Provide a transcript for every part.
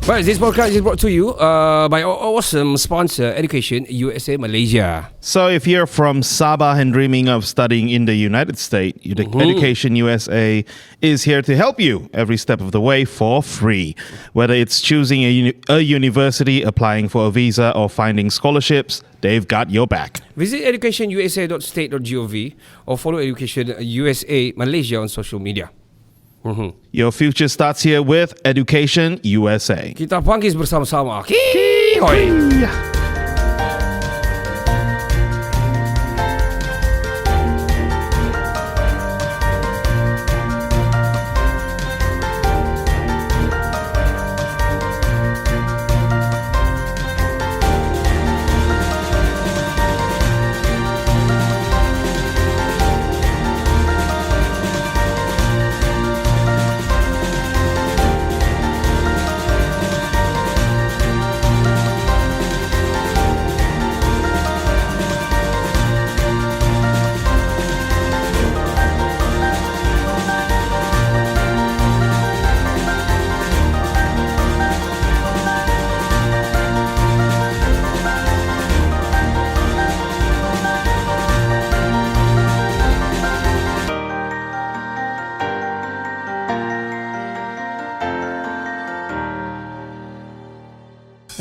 Right, this podcast is brought to you by our awesome sponsor, Education USA Malaysia. So if you're from Sabah and dreaming of studying in the United States, Education USA is here to help you every step of the way for free. Whether it's choosing a university, applying for a visa, or finding scholarships, they've got your back. Visit educationusa.state.gov or follow Education USA Malaysia on social media. Your future starts here with Education USA. Kita panggil bersama-sama. Hoi.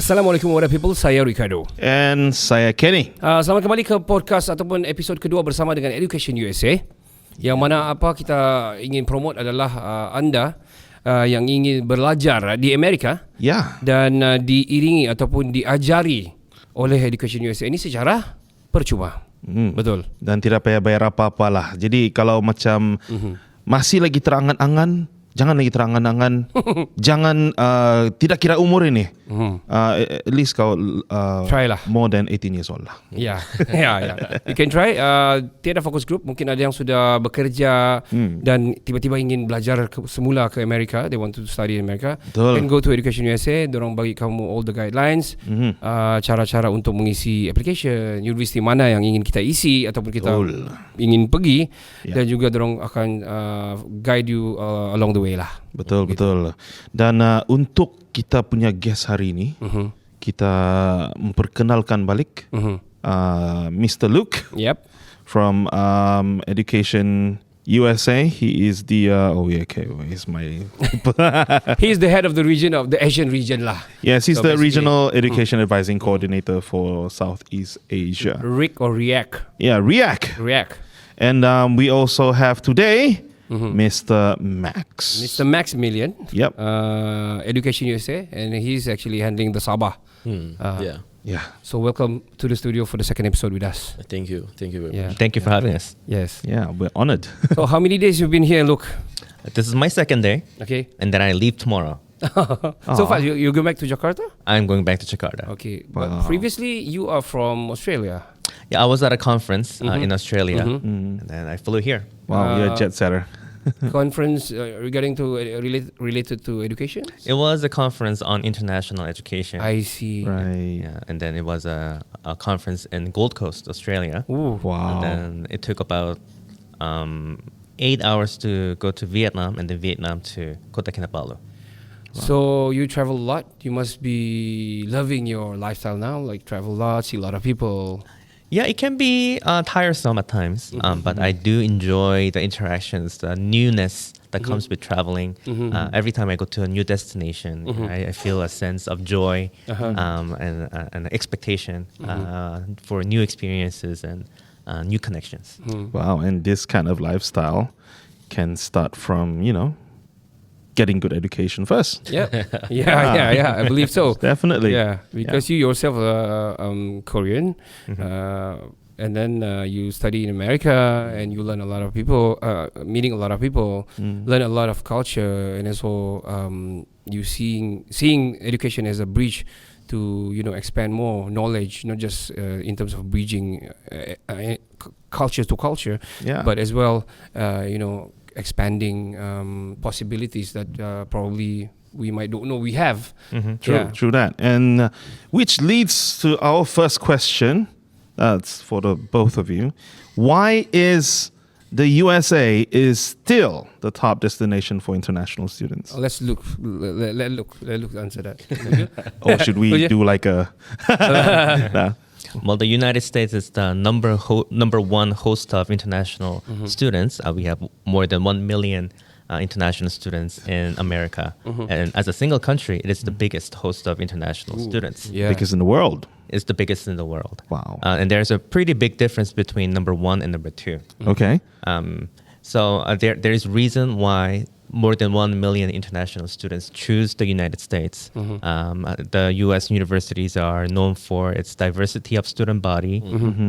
Assalamualaikum warahmatullahi wabarakatuh. Saya Ricardo. And saya Kenny. Selamat kembali ke podcast ataupun episod kedua bersama dengan Education USA. Yang mana apa kita ingin promote adalah anda yang ingin belajar di Amerika. Ya. Dan diiringi ataupun diajari oleh Education USA ini secara percuma. Betul. Dan tidak payah bayar apa-apa lah. Jadi kalau macam masih lagi terangan-angan, jangan lagi terangan-angan. Jangan tidak kira umur ini. At least kau try lah. More than 18 years old lah. Ya. You can try. Tiada fokus group. Mungkin ada yang sudah bekerja dan tiba-tiba ingin belajar semula ke Amerika. They want to study in America. Betul. Can go to Education USA. Diorang bagi kamu all the guidelines. Cara-cara untuk mengisi application. Universiti mana yang ingin kita isi ataupun kita ingin pergi. Dan juga diorang akan guide you along the way lah. Betul. Dan untuk kita punya guest hari ini, kita memperkenalkan balik Mr. Luke. Yep. From Education USA. He is the he's my he's the head of the region of the Asian region lah. Yes, he's so the regional education advising coordinator for Southeast Asia. RIC or REAC? Yeah, REAC. And we also have today Mr. Max. Mr. Maximilian. Yep. Education USA, and he's actually handling the Sabah. Yeah. So welcome to the studio for the second episode with us. Thank you very much. Thank you for having us. Yes. Yeah, we're honored. So how many days you've been here, Luke? This is my second day. Okay. And then I leave tomorrow. So fast, you go back to Jakarta? I'm going back to Jakarta. Okay. But previously you are from Australia. Yeah, I was at a conference in Australia, and then I flew here. Wow, you're a jet setter. Conference regarding to related to education? It was a conference on international education. I see. Right. Yeah, and then it was a conference in Gold Coast, Australia. Ooh. Wow. And then it took about 8 hours to go to Vietnam, and then Vietnam to Kota Kinabalu. So you travel a lot. You must be loving your lifestyle now, like travel a lot, see a lot of people. Yeah, it can be tiresome at times, but I do enjoy the interactions, the newness that comes with traveling. Every time I go to a new destination, I feel a sense of joy and expectation for new experiences and new connections. Wow, and this kind of lifestyle can start from, getting good education first. Yeah, I believe so. Definitely. Yeah, because you yourself are Korean, and then you study in America, and you learn a lot of people, meeting a lot of people, learn a lot of culture, and also you seeing education as a bridge to expand more knowledge, not just in terms of bridging culture to culture, but as well expanding possibilities that probably we might don't know we have. True that. And which leads to our first question. That's for the both of you. Why is the USA is still the top destination for international students? Let's look. Let look answer that. Or should we do like a... Nah. Well, the United States is the number one host of international students. We have more than 1 million international students in America. And as a single country, it is the biggest host of international students. Yeah. Biggest in the world. It's the biggest in the world. Wow. And there's a pretty big difference between number one and number two. Okay. So there is reason why more than 1 million international students choose the United States. The U.S. universities are known for its diversity of student body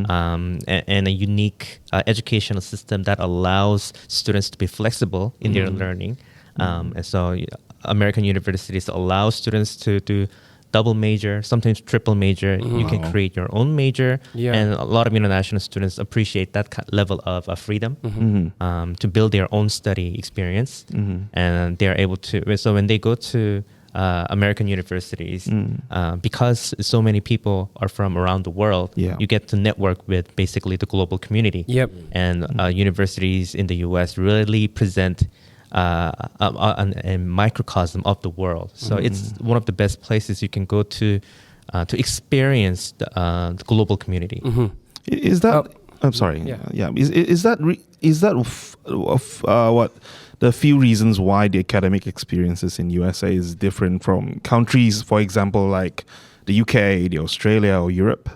and a unique educational system that allows students to be flexible in their learning. And so American universities allow students to do double major, sometimes triple major. You can create your own major. Yeah. And a lot of international students appreciate that level of freedom to build their own study experience. And they're able to, so when they go to American universities, because so many people are from around the world, you get to network with basically the global community. Yep. And universities in the US really present a microcosm of the world. So it's one of the best places you can go to experience the global community. Is that... I'm sorry. Yeah. Is that what the few reasons why the academic experiences in USA is different from countries, for example, like the UK, the Australia, or Europe?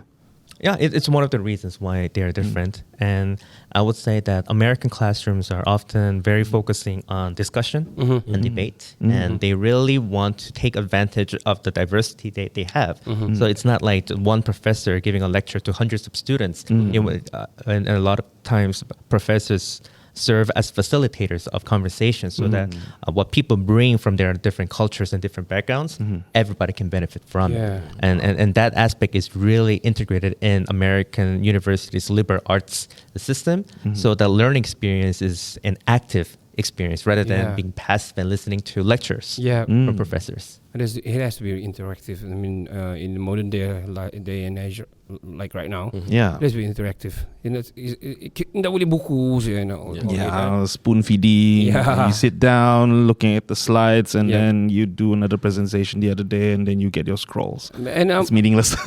Yeah, it's one of the reasons why they're different. And I would say that American classrooms are often very focusing on discussion and debate. And they really want to take advantage of the diversity they have. So it's not like one professor giving a lecture to hundreds of students. And a lot of times professors serve as facilitators of conversations so that what people bring from their different cultures and different backgrounds, everybody can benefit from it. And that aspect is really integrated in American universities' liberal arts system. So the learning experience is an active experience rather than being passive and listening to lectures from professors. It has to be interactive. I mean, in the modern day and age, like right now, it has to be interactive. Tidak boleh buku saja. Spoon feeding. You sit down looking at the slides and then you do another presentation the other day and then you get your scrolls. And it's meaningless.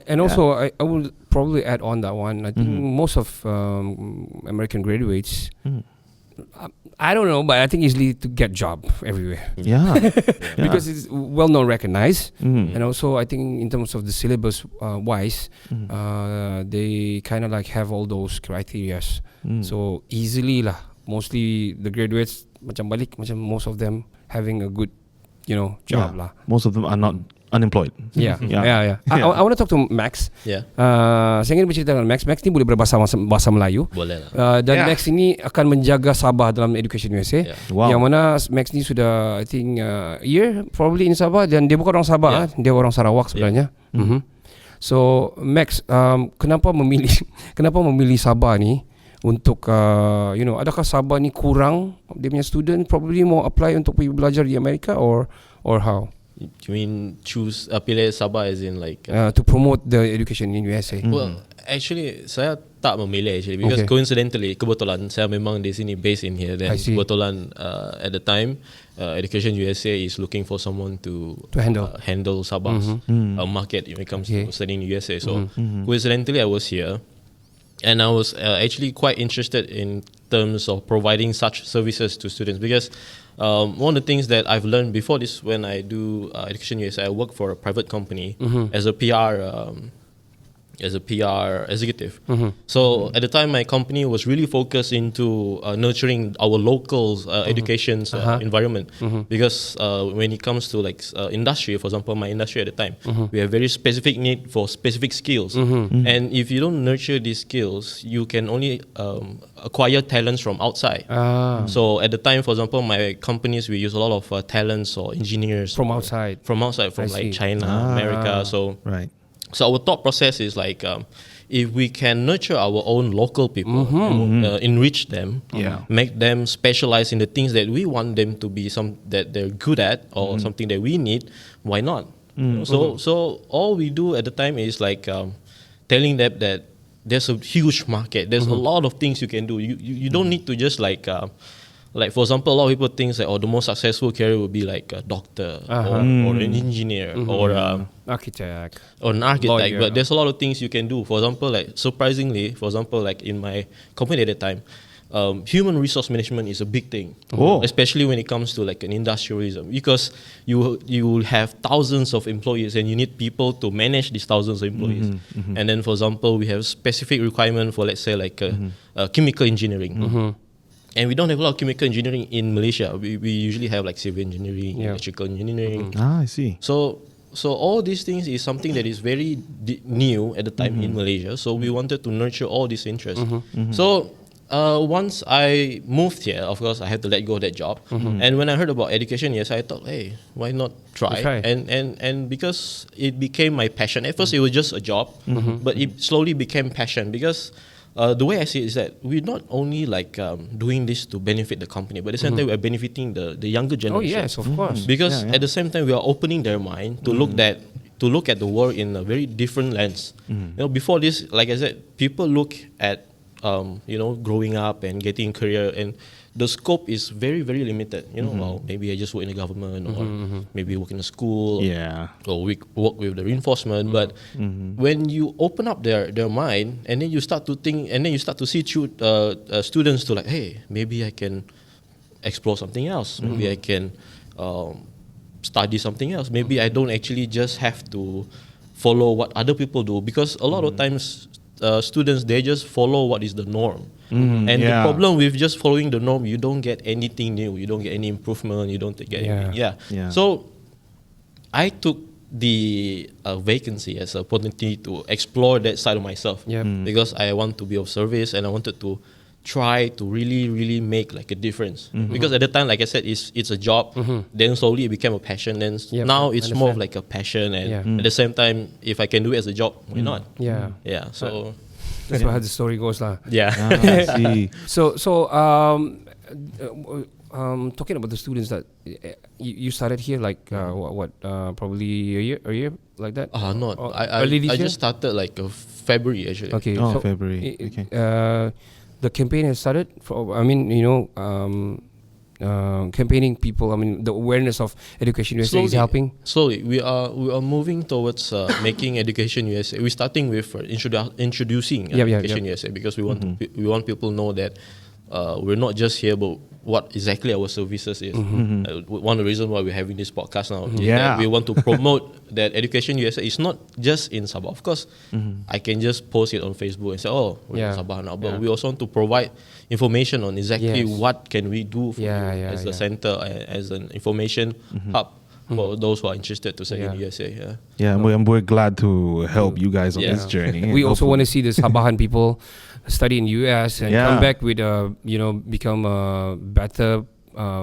And also, I will probably add on that one. I think most of American graduates, I don't know, but I think easily to get job everywhere. Because it's well known, recognized, and also I think in terms of the syllabus wise, they kind of like have all those criterias. So easily lah, mostly the graduates macam most of them having a good, job lah. Most of them are not unemployed. I want to talk to Max. Saya ingin bercerita dengan Max. Max ni boleh berbahasa Melayu. Boleh lah. Dan Max ini akan menjaga Sabah dalam Education USA. Yang mana Max ni sudah I think a year probably in Sabah, dan dia bukan orang Sabah, dia orang Sarawak sebenarnya. So Max, kenapa memilih Sabah ni untuk adakah Sabah ni kurang dia punya student probably mau apply untuk pergi belajar di Amerika or how? You mean pilih Sabah as in like to promote the education in USA? Well, actually saya tak memilih because coincidentally, kebetulan saya memang di sini based in here. Then kebetulan at the time Education USA is looking for someone to handle Sabah's market when it comes to studying in USA. So coincidentally I was here. And I was actually quite interested in terms of providing such services to students because one of the things that I've learned before this, when I do Education USA, I work for a private company as a PR executive. So at the time, my company was really focused into nurturing our local education environment because when it comes to like industry, for example, my industry at the time, we have very specific need for specific skills. And if you don't nurture these skills, you can only acquire talents from outside. So at the time, for example, my companies, we use a lot of talents or engineers from outside, from like China, America. So our thought process is like, if we can nurture our own local people, enrich them, make them specialize in the things that we want them to be, that they're good at or something that we need, why not? So all we do at the time is like telling them that there's a huge market. There's a lot of things you can do. You don't need to just like for example, a lot of people think that the most successful career would be like a doctor or an engineer or architect or an architect. Lawyer. But there's a lot of things you can do. For example, like surprisingly, like in my company at the time, human resource management is a big thing, especially when it comes to like an industrialism, because you will have thousands of employees and you need people to manage these thousands of employees. And then, for example, we have specific requirement for, let's say, like chemical engineering. And we don't have a lot of chemical engineering in Malaysia. We usually have like civil engineering, electrical engineering. I see. So all these things is something that is very new at the time in Malaysia. So we wanted to nurture all these interests. So once I moved here, of course, I had to let go of that job. And when I heard about education, yes, I thought, hey, why not try? And because it became my passion. At first, it was just a job, but it slowly became passion because the way I see it is that we're not only like doing this to benefit the company, but at the same time, we're benefiting the younger generation. Oh, yes, of course. Because at the same time, we are opening their mind to look at the world in a very different lens. You know, before this, like I said, people look at growing up and getting a career, and the scope is very, very limited. You know, well, maybe I just work in the government, or maybe work in a school, or work with the reinforcement. But when you open up their mind, and then you start to think, and then you start to see students to like, hey, maybe I can explore something else. Maybe I can study something else. Maybe I don't actually just have to follow what other people do, because a lot of times students, they just follow what is the norm. And the problem with just following the norm, you don't get anything new, you don't get any improvement, you don't get anything. So I took the vacancy as an opportunity to explore that side of myself, because I want to be of service and I wanted to try to really, really make like a difference. Because at the time, like I said, it's a job. Then slowly it became a passion. Then now it's more of like a passion. And at the same time, if I can do it as a job, why not? So that's how the story goes, lah. I see. So talking about the students that you started here, like probably a year like that. No, I just started like February actually. Okay, so February. The campaign has started. Campaigning people. I mean, the awareness of Education USA is helping. Slowly, we are moving towards making Education USA. We're starting with introducing Education USA, because we want people to know that we're not just here, but what exactly our services is. One of the reasons why we're having this podcast now is that we want to promote that Education USA is not just in Sabah. Of course, I can just post it on Facebook and say, we're in Sabah now. But we also want to provide information on exactly what can we do for you as a center, as an information hub for those who are interested to study in USA. We're glad to help you guys on this journey. We also want to see the Sabahan people study in US and come back with become a better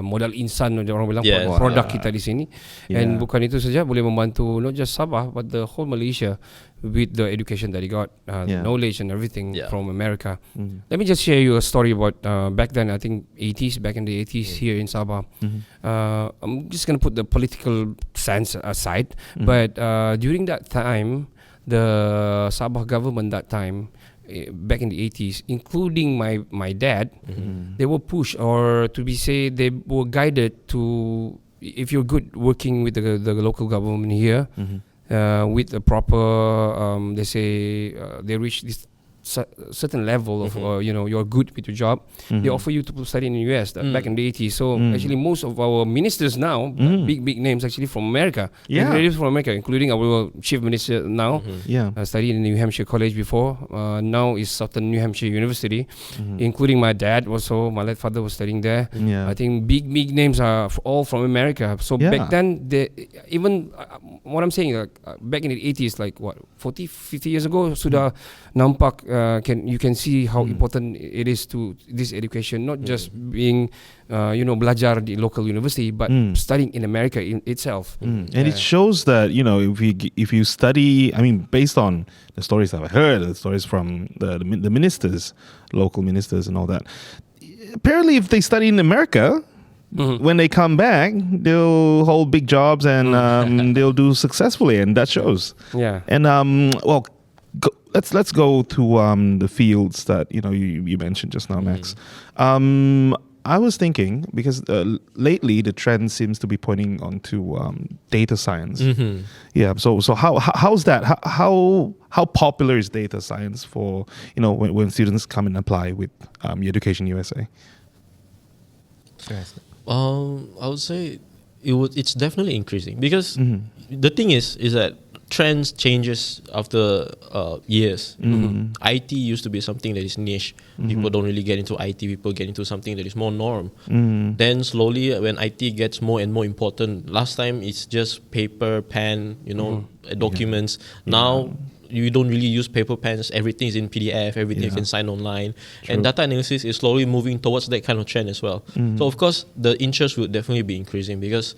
modal insan, orang bilang, produk kita di sini. And bukan itu saja, boleh membantu not just Sabah but the whole Malaysia with the education that he got, knowledge and everything from America. Let me just share you a story about back then, I think back in the 80s here in Sabah. I'm just going to put the political sense aside, but during that time, the Sabah government that time, back in the 80s, including my dad, they were pushed, or they were guided to, if you're good working with the local government here, with the proper, they reach this certain level of you're good with your job, they offer you to study in the US back in the 80s. So actually most of our ministers now, big names actually from America, from America, including our chief minister now, studied in New Hampshire College before, now is Southern New Hampshire University, including my dad also, my late father was studying there. I think big names are all from America. So back then, even what I'm saying, back in the 80s, like 40, 50 years ago, sudah nampak, you can see how important it is to this education, not just being belajar di local university, but studying in America itself. And it shows that if you study, I mean, based on the stories I've heard, the stories from the ministers, local ministers and all that, apparently if they study in America, when they come back, they'll hold big jobs and they'll do successfully, and that shows. And let's go to the fields that you mentioned just now, Max. I was thinking because lately the trend seems to be pointing onto data science. Yeah. So how's that? How popular is data science for when students come and apply with Education USA? I would say it's definitely increasing because the thing is that trends changes after years. IT used to be something that is niche. People don't really get into IT. People get into something that is more norm. Then slowly, when IT gets more and more important, last time it's just paper, pen, documents. Now you don't really use paper pens. Everything is in PDF. Everything you can sign online. True. And data analysis is slowly moving towards that kind of trend as well. So of course, the interest would definitely be increasing because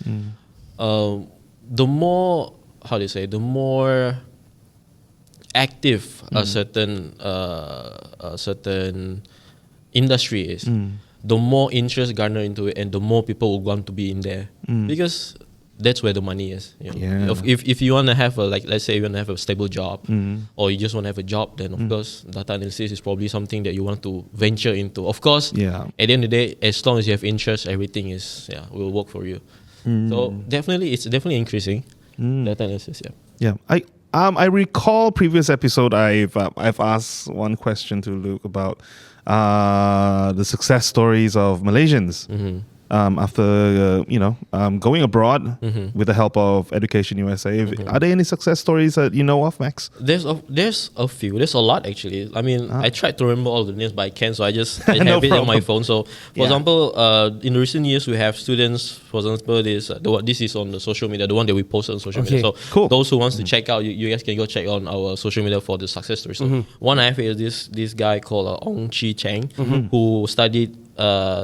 the more the more active a certain industry is, the more interest garner into it, and the more people will want to be in there because that's where the money is. If you want to have let's say you want to have a stable job, or you just want to have a job, then of course data analysis is probably something that you want to venture into. Of course, at the end of the day, as long as you have interest, everything will work for you. So it's definitely increasing. Data analysis, I recall previous episode I've asked one question to Luke about the success stories of Malaysians after going abroad with the help of Education USA. Are there any success stories that you know of, Max? There's a few. There's a lot actually. I mean, I tried to remember all the names, but I can't. So I have it on my phone. So, for example, in recent years we have students. For example, this is on the social media, the one that we posted on social media. So cool. Those who wants to check out, you guys can go check on our social media for the success stories. So one I have is this guy called Ong Chi Cheng, who studied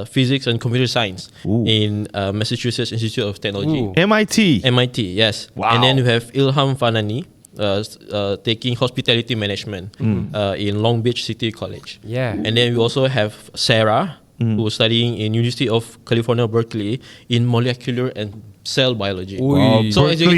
physics and computer science in Massachusetts Institute of Technology. MIT, yes. Wow. And then we have Ilham Fanani taking hospitality management in Long Beach City College. And then we also have Sarah, who's studying in University of California, Berkeley in molecular and cell biology. Wow, so as you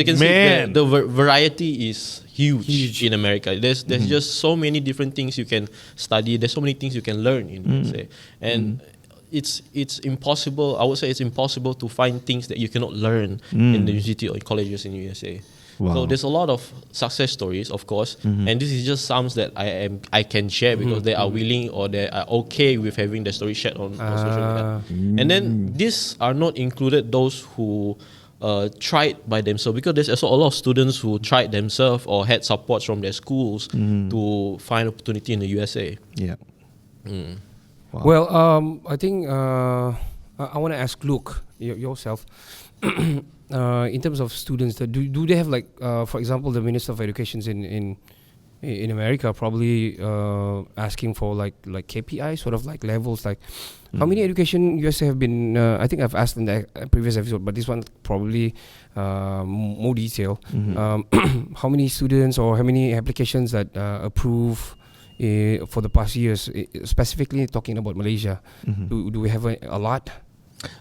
can see, the variety is huge in America. There's just so many different things you can study. There's so many things you can learn in USA. And it's impossible. I would say it's impossible to find things that you cannot learn in the university or colleges in USA. Wow. So there's a lot of success stories, of course, and this is just some that I can share because they are willing or they are okay with having the story shared on social media. And then these are not included those who tried by themselves, because there's also a lot of students who tried themselves or had support from their schools to find opportunity in the USA. Wow. Well, I think I want to ask Luke yourself. In terms of students, do they have for example, the Minister of Education in America probably asking for like KPI sort of like levels, like how many Education USA have been? I think I've asked in the previous episode, but this one probably more detail. How many students or how many applications that approve for the past years, specifically talking about Malaysia? Do we have a lot?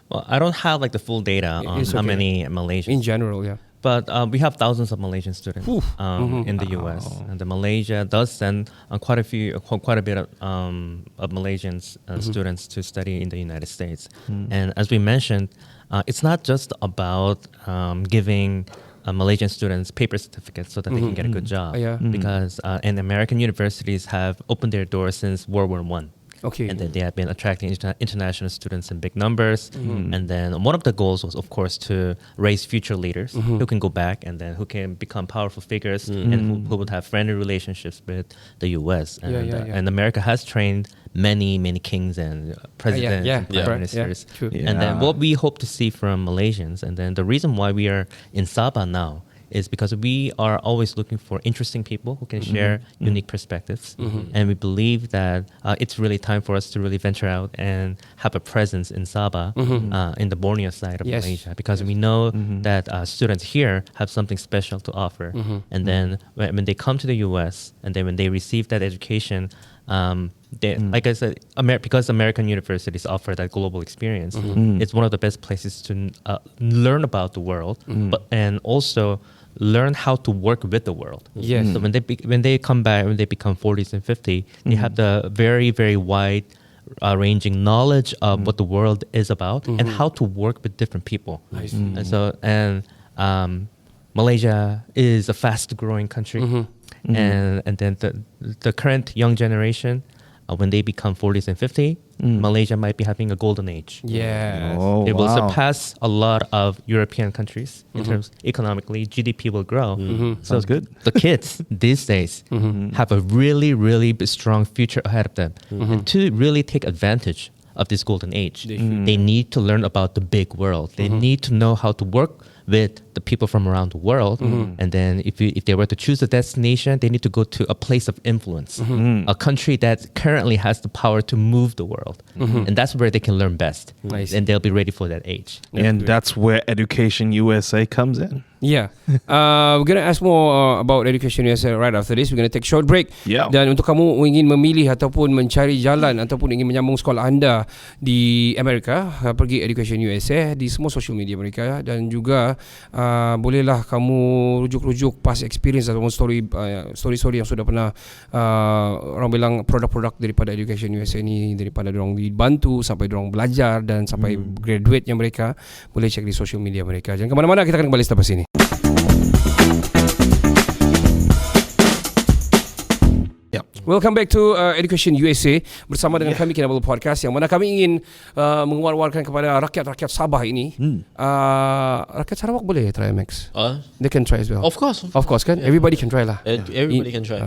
Well, I don't have the full data on how many Malaysians. In general, But we have thousands of Malaysian students in the US, and Malaysia does send quite a bit of Malaysian students to study in the United States. And as we mentioned, it's not just about giving Malaysian students paper certificates so that they can get a good job, because and American universities have opened their doors since World War I. And then they have been attracting international students in big numbers. And then one of the goals was, of course, to raise future leaders who can go back and then who can become powerful figures and who would have friendly relationships with the U.S. And America has trained many kings and presidents and prime ministers. And then what we hope to see from Malaysians, and then the reason why we are in Sabah now, is because we are always looking for interesting people who can share unique perspectives. And we believe that it's really time for us to really venture out and have a presence in Sabah, in the Borneo side of Malaysia, because we know that students here have something special to offer. And then when they come to the US, and then when they receive that education, like I said, because American universities offer that global experience, it's one of the best places to learn about the world, and also learn how to work with the world. Yes. So when they come back, when they become 40s and 50s, they have the very, very wide ranging knowledge of what the world is about and how to work with different people. And Malaysia is a fast growing country. And then the current young generation, when they become 40s and 50s, Malaysia might be having a golden age. Yes. Oh, It will wow. surpass a lot of European countries in terms economically. GDP will grow. Sounds good. The kids these days have a really, really strong future ahead of them. And to really take advantage of this golden age, they need to learn about the big world. They need to know how to work with the people from around the world. And then if they were to choose a destination, they need to go to a place of influence, a country that currently has the power to move the world. And that's where they can learn best. And they'll be ready for that age. And that's where Education USA comes in. Yeah. We're going to ask more about Education USA right after this. We're going to take a short break. Yeah. Dan untuk kamu ingin memilih ataupun mencari jalan ataupun ingin menyambung sekolah anda di Amerika, pergi Education USA di semua social media mereka. Dan juga bolehlah kamu rujuk-rujuk past experience ataupun story-story yang sudah pernah orang bilang produk-produk daripada Education USA ni, daripada diorang dibantu sampai diorang belajar dan sampai graduate-nya mereka. Boleh cek di social media mereka. Jangan ke mana-mana, kita akan kembali selepas ini. Welcome back to Education USA bersama dengan kami Kinabalu Podcast, yang mana kami ingin menguar-warkan kepada rakyat-rakyat Sabah ini. Rakyat Sarawak boleh try MX? They can try as well. Of course Kan? Yeah. Everybody can try lah. Everybody can try.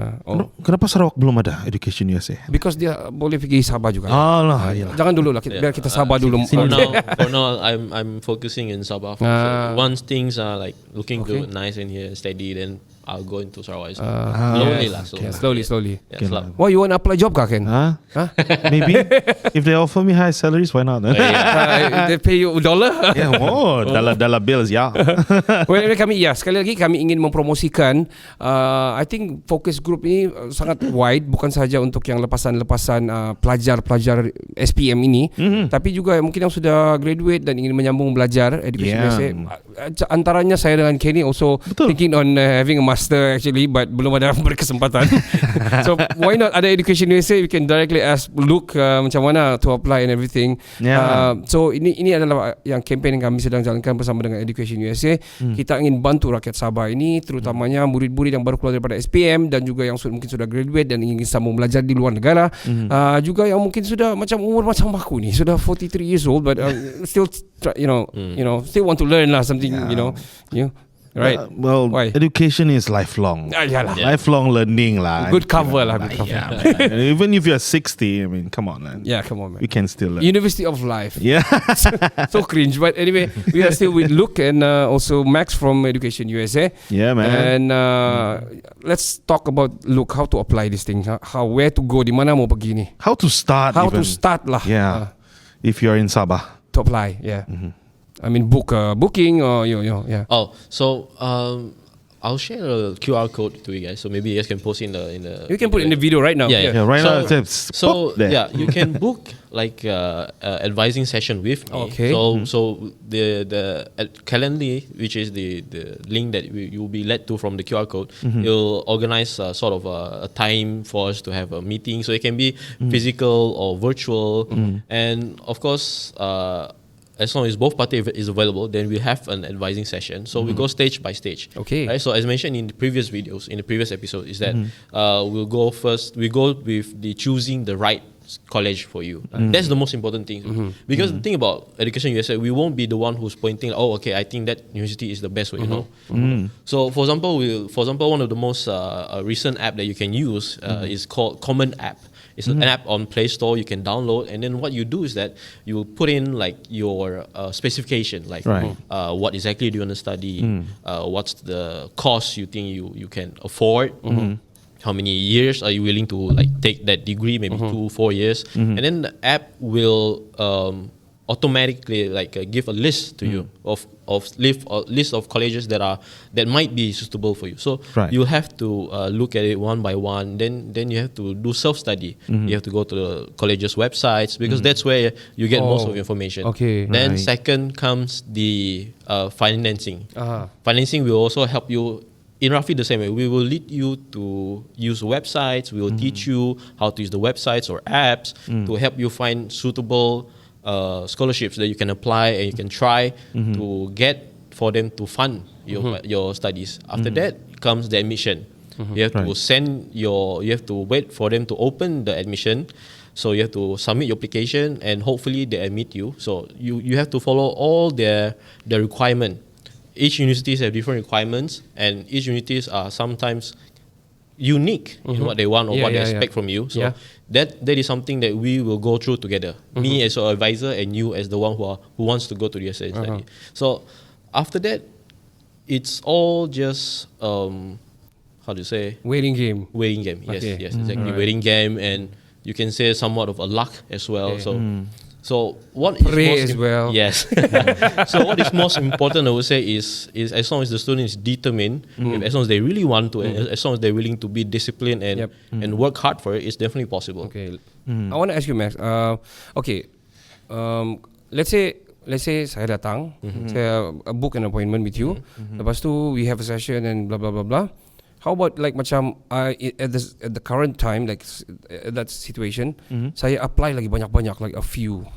Kenapa Sarawak belum ada Education USA? Because dia boleh pergi Sabah juga. Alah, Jangan dulu lah, biar kita Sabah dulu. For now, I'm focusing in Sabah. So once things are like looking good, nice in here, steady, then I'll go into Sarawak. Slowly lah. Slowly. Yeah, Why you want to apply job kah, Ken? Maybe if they offer me high salaries, why not? They pay you $1? Yeah, dollar bills, yeah. Well, kami sekali lagi kami ingin mempromosikan I think focus group ini sangat wide, bukan sahaja untuk yang lepasan-lepasan pelajar-pelajar SPM ini, tapi juga mungkin yang sudah graduate dan ingin menyambung belajar Education USA. Antaranya saya dengan Kenny also thinking on having a master actually, but belum ada berkesempatan. So why not ada Education USA, we can directly ask Luke macam mana to apply and everything. So ini adalah yang campaign yang kami sedang jalankan bersama dengan Education USA. Kita ingin bantu rakyat Sabah ini, terutamanya murid-murid yang baru keluar daripada SPM dan juga yang mungkin sudah graduate dan ingin sambung belajar di luar negara. Juga yang mungkin sudah macam umur macam aku ni, sudah 43 years old, but still still want to learn lah something, right? Well, why? Education is lifelong. Lifelong learning lah. Good cover lah. Good cover. Yeah, even if you're 60, I mean, come on, man. Yeah, come on, man. We can still learn. University of Life. Yeah. So cringe. But anyway, we are still with Luke and also Max from Education USA. Yeah, man. And let's talk about Luke, how to apply this thing. Where to go, di mana mau pergi ni. How to start. How to start lah. Yeah. If you're in Sabah. To apply, yeah. I mean, booking or yeah. So I'll share a QR code to you guys. So maybe you guys can post in the. You can put it in the video right now. Yeah, right now. You can book like advising session with me. Okay. So the Calendly, which is the link that you'll be led to from the QR code, you'll organize sort of a time for us to have a meeting. So it can be physical or virtual, and of course. As long as both parties is available, then we have an advising session. So we go stage by stage. Okay. Right? So as mentioned in the previous videos, in the previous episode, is that we'll go first. We go with the choosing the right college for you. That's the most important thing. Because the thing about Education USA, we won't be the one who's pointing. Oh, okay, I think that university is the best way. So for example, one of the most recent app that you can use is called Common App. It's an app on Play Store you can download, and then what you do is that you put in like your specification, like what exactly do you want to study, what's the cost you think you can afford, how many years are you willing to like take that degree, maybe 2-4 years, and then the app will automatically give a list to you of list of colleges that might be suitable for you. So you have to look at it one by one. Then you have to do self-study. You have to go to the colleges' websites because that's where you get most of your information. Okay. Then second comes the financing. Financing will also help you in roughly the same way. We will lead you to use websites. We will teach you how to use the websites or apps to help you find suitable scholarships that you can apply and you can try to get for them to fund your studies. After that comes the admission. You have to you have to wait for them to open the admission. So you have to submit your application and hopefully they admit you. So you have to follow all their requirement. Each universities have different requirements, and each universities are sometimes unique in what they want or what they expect from you. So that is something that we will go through together. Me as your advisor and you as the one who wants to go to the USA and study. So after that, it's all just how do you say? Waiting game. Waiting game. Yes, yes, exactly. Waiting game, and you can say somewhat of a luck as well. So what pray is as well. Yes. So what is most important, I would say, is as long as the student is determined, as long as they really want to, as long as they're willing to be disciplined and work hard for it, it's definitely possible. Okay. I want to ask you, Max. Let's say saya datang, saya book an appointment with you. Lepas tu we have a session and blah blah blah blah. How about macam at the current time, that situation, saya apply lagi banyak-banyak, like a few.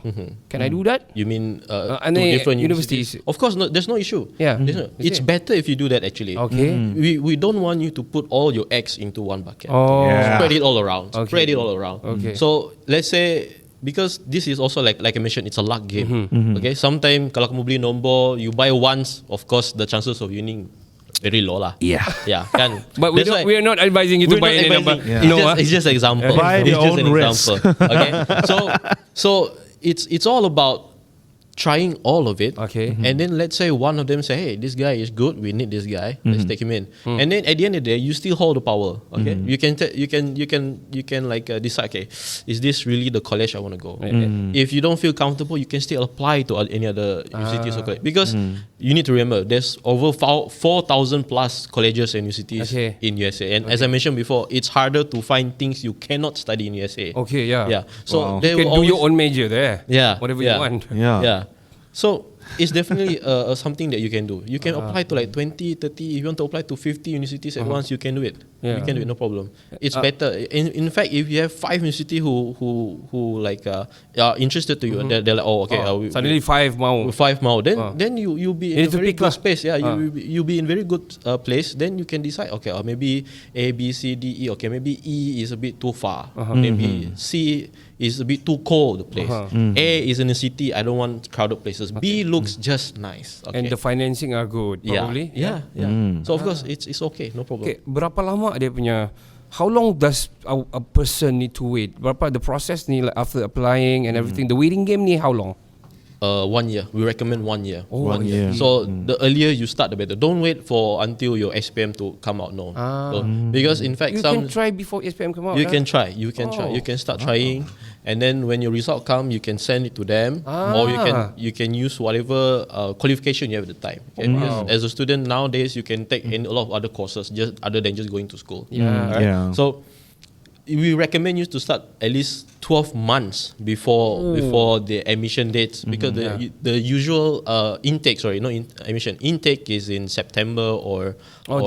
Can I do that? You mean and to different universities? Of course, there's no issue. Yeah, it's better if you do that actually. Okay. We don't want you to put all your eggs into one bucket. Spread it all around. Okay. Spread it all around. Okay. So let's say, because this is also like I mentioned, it's a luck game. Okay, sometimes kalau kamu beli nombor, you buy once, of course the chances of winning very low lah. Yeah, kan. But we are not advising you to buy any number. It's just an example. Buy it's your just own an risk. example. Okay, so it's all about trying all of it. Okay. And then let's say one of them say, hey, this guy is good, we need this guy, let's take him in. And then at the end of the day, you still hold the power. Okay, you can decide, okay, is this really the college I want to go? If you don't feel comfortable, you can still apply to any other universities or college, because you need to remember there's over 4,000 plus colleges and universities in USA, and as I mentioned before, it's harder to find things you cannot study in USA. Okay, yeah. So you can do your own major there. Yeah, whatever you want. Yeah. So it's definitely something that you can do. You can apply to like 20, 30. If you want to apply to 50 universities at once, you can do it. You can do it, no problem. It's better. In fact, if you have 5 universities who like are interested to you, they're like, oh, okay, suddenly 5 more. Then you'll be in a very good space. Yeah, you'll be in very good place. Then you can decide, okay, or maybe A, B, C, D, E. Okay, maybe E is a bit too far. Maybe C is a bit too cold, the place. A is in a city, I don't want crowded places. B looks just nice. Okay. And the financing are good, probably. Yeah. So of course, it's okay, no problem. Okay, berapa lama dia punya, how long does a person need to wait? Berapa the process ni, like after applying and everything, the waiting game ni how long? 1 year. We recommend 1 year. Oh, 1 year. So the earlier you start, the better. Don't wait for until your SPM to come out. No. So, because in fact, you can try before SPM come out. You can try. You can try. You can start trying, and then when your result come, you can send it to them, or you can use whatever qualification you have at the time. Okay? Because as a student nowadays, you can take a lot of other courses just other than just going to school. So we recommend you to start at least 12 months before the admission dates, because the usual intake, intake is in September or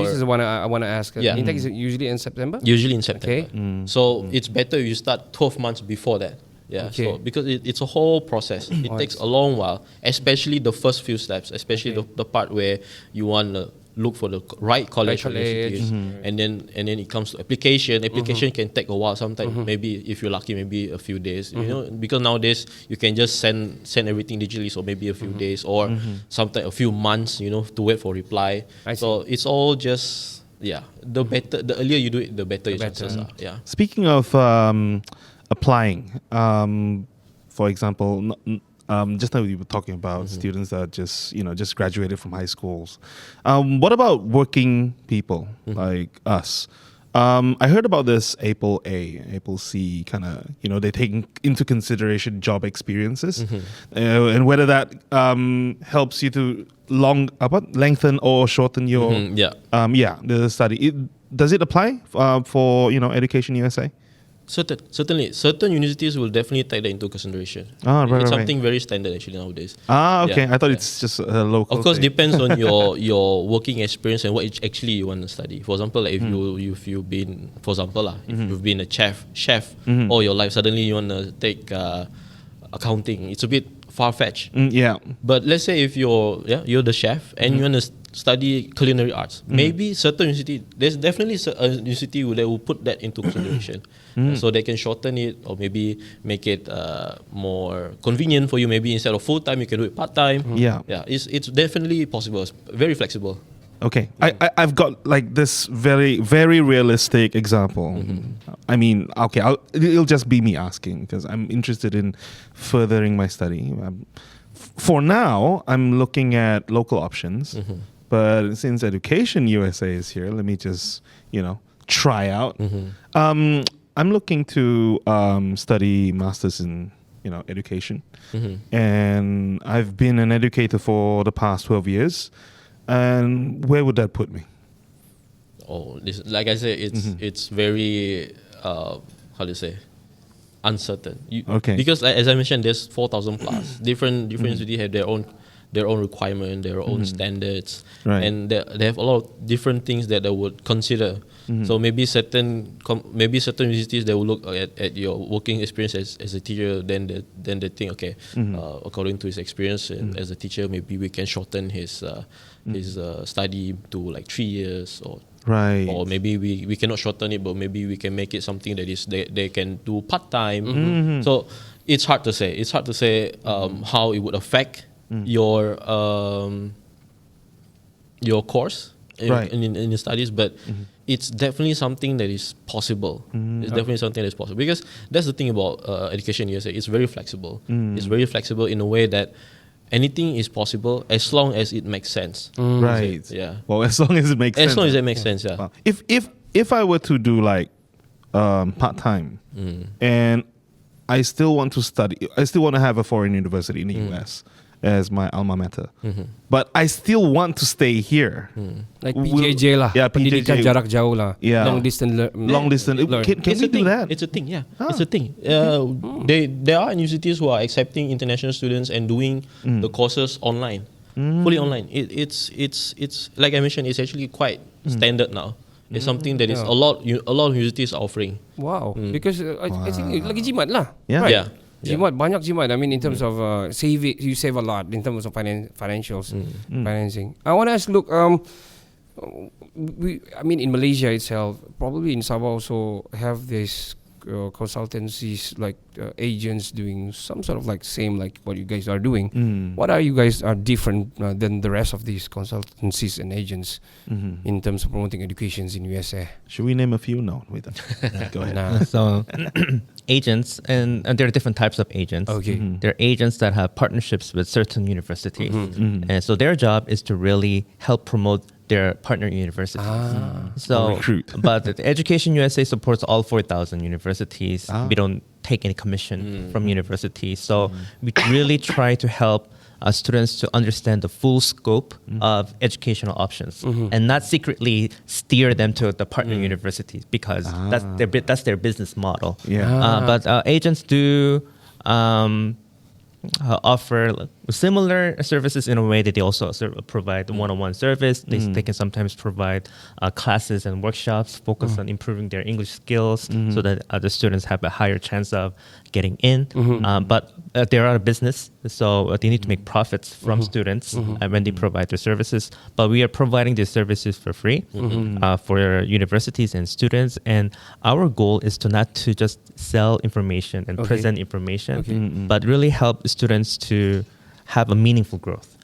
this is the one I want to ask. Intake is usually in September? Usually in September. Okay. So it's better if you start 12 months before that. Yeah, okay. So because it's a whole process. It takes a long while, especially the first few steps, especially the part where you want to look for the right college, and then it comes to application. Application can take a while. Sometimes maybe if you're lucky, maybe a few days. You know, because nowadays you can just send everything digitally, so maybe a few days or sometimes a few months. You know, to wait for reply. So it's all just the earlier you do it, the better your chances are. Yeah. Speaking of applying, for example. Just now we were talking about students that just graduated from high schools. What about working people like us? I heard about this Apple A, Apple C kind of, they take into consideration job experiences and whether that helps you to lengthen or shorten your the study. Does it apply for Education USA? Certainly, certain universities will definitely take that into consideration. It's something very standard actually nowadays. Okay. I thought it's just a local. Of course, thing. Depends on your working experience and what actually you want to study. For example, like if you've been, if you've been a chef all your life, suddenly you want to take accounting. It's a bit far-fetched. But let's say if you're the chef and you want to study culinary arts, maybe certain university, there's definitely a university that will put that into consideration, so they can shorten it or maybe make it more convenient for you. Maybe instead of full time, you can do it part time. It's definitely possible. It's very flexible. Okay, I've got like this very, very realistic example. I mean, okay, it'll just be me asking because I'm interested in furthering my study. For now, I'm looking at local options, but since Education USA is here, let me just, try out. I'm looking to study masters in, education, and I've been an educator for the past 12 years. And where would that put me? Like I said, it's very uncertain. Because as I mentioned, there's 4,000 plus different universities have their own requirement, their own standards, and they have a lot of different things that they would consider. So maybe certain universities they will look at your working experience as a teacher, then they think, okay, according to his experience as a teacher, maybe we can shorten his study to like 3 years or maybe we cannot shorten it, but maybe we can make it something that is they can do part time. So it's hard to say. It's hard to say how it would affect your course in your studies, but it's definitely something that is possible. It's definitely something that is possible because that's the thing about Education USA. It's very flexible. It's very flexible in a way that anything is possible as long as it makes sense. Right. Yeah. Well, as long as it makes sense. As long as it makes sense, yeah. Wow. If I were to do like part time and I still want to study, I still want to have a foreign university in the US as my alma mater, but I still want to stay here. Like PJJ lah. Yeah, Pendidikan PJJ. jarak jauh lah. Yeah. Long distance Can we do that? It's a thing, yeah. It's a thing. There are universities who are accepting international students and doing the courses online, fully online. It's like I mentioned, it's actually quite standard now. It's something that is a lot of universities are offering. Wow. Because I think lagi jimat lah. Yeah. Right? Yeah. Jimat, banyak jimat. I mean, in terms of you save a lot in terms of financials, financing. I want to ask, look, in Malaysia itself, probably in Sabah also have this consultancies like agents doing some sort of like same like what you guys are doing. What are you guys are different than the rest of these consultancies and agents in terms of promoting educations in USA? Should we name a few? No, wait. Go ahead. Nah. So agents, and there are different types of agents. Okay. There are agents that have partnerships with certain universities. And so their job is to really help promote their partner universities. So, recruit. But the Education USA supports all 4,000 universities. We don't take any commission from universities. So we really try to help students to understand the full scope of educational options and not secretly steer them to the partner universities because that's their business model. But agents do offer similar services in a way that they also provide one-on-one service. They can sometimes provide classes and workshops focused on improving their English skills so that the students have a higher chance of getting in. But they are a business, so they need to make profits from students when they provide their services. But we are providing these services for free for universities and students. And our goal is to not to just sell information and present information, but really help students to have a meaningful growth.